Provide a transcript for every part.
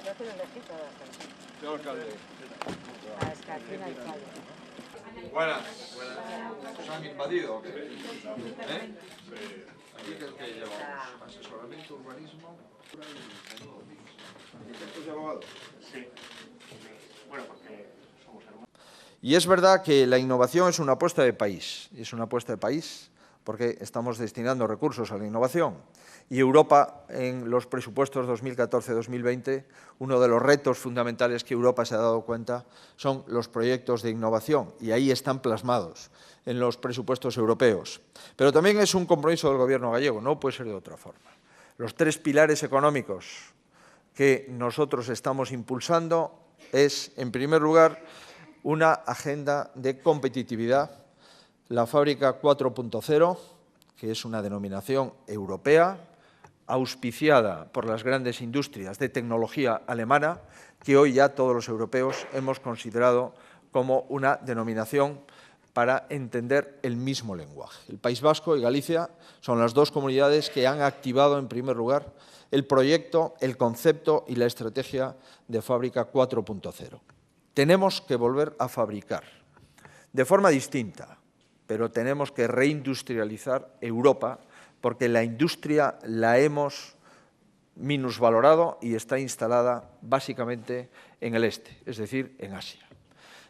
Señor alcalde. Buenas. ¿Nos han invadido o qué? Aquí que llevamos asesoramiento, urbanismo y arquitectos y abogados. Sí. Bueno, porque somos hermanos. Y es verdad que la innovación es una apuesta de país. Es una apuesta de país porque estamos destinando recursos a la innovación. Y Europa, en los presupuestos 2014-2020, uno de los retos fundamentales que Europa se ha dado cuenta son los proyectos de innovación, y ahí están plasmados en los presupuestos europeos. Pero también es un compromiso del Gobierno gallego, no puede ser de otra forma. Los 3 pilares económicos que nosotros estamos impulsando es, en primer lugar, una agenda de competitividad, la Fábrica 4.0, que es una denominación europea, auspiciada por las grandes industrias de tecnología alemana, que hoy ya todos los europeos hemos considerado como una denominación para entender el mismo lenguaje. El País Vasco y Galicia son las 2 comunidades que han activado en primer lugar el proyecto, el concepto y la estrategia de Fábrica 4.0. Tenemos que volver a fabricar de forma distinta, pero tenemos que reindustrializar Europa, porque la industria la hemos minusvalorado y está instalada básicamente en el este, es decir, en Asia.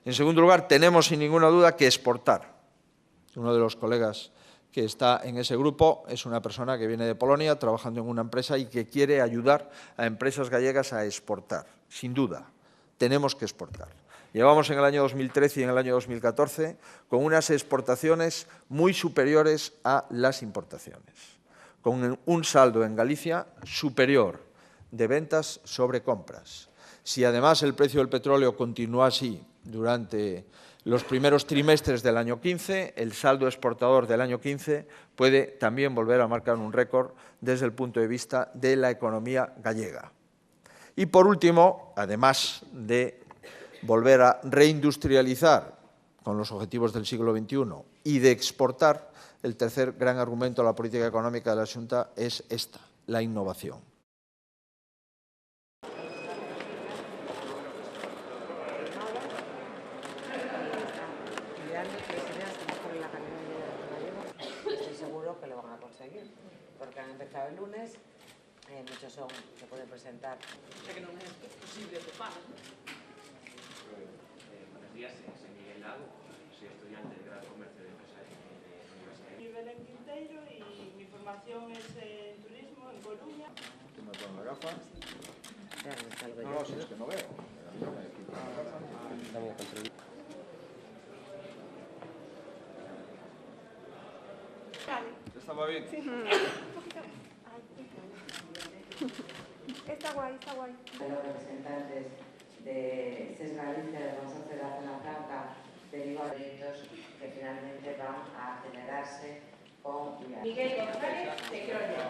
En segundo lugar, tenemos sin ninguna duda que exportar. Uno de los colegas que está en ese grupo es una persona que viene de Polonia trabajando en una empresa y que quiere ayudar a empresas gallegas a exportar. Sin duda, tenemos que exportar. Llevamos en el año 2013 y en el año 2014 con unas exportaciones muy superiores a las importaciones, con un saldo en Galicia superior de ventas sobre compras. Si además el precio del petróleo continúa así durante los primeros trimestres del año 15, el saldo exportador del año 15 puede también volver a marcar un récord desde el punto de vista de la economía gallega. Y por último, además de volver a reindustrializar con los objetivos del siglo XXI y de exportar, el tercer gran argumento de la política económica de la Xunta es esta, la innovación. Estoy seguro que lo van a conseguir, porque han empezado el lunes, muchos se pueden presentar. O sea que non é posible topar, ¿no? Buenos días, soy Miguel Lago, soy estudiante de grado de comercio de empresa de la Universidad. Soy Belén Quinteiro y mi formación es en turismo en Coruña. ¿Qué me ponen las gafas? No, si es que no veo. No me quito las gafas. ¿Estaba bien? Sí. Está guay, está guay. Los representantes de CES Galicia, del Consorcio de la Zona Franca, derivan proyectos que finalmente van a acelerarse con Miguel González de Croya.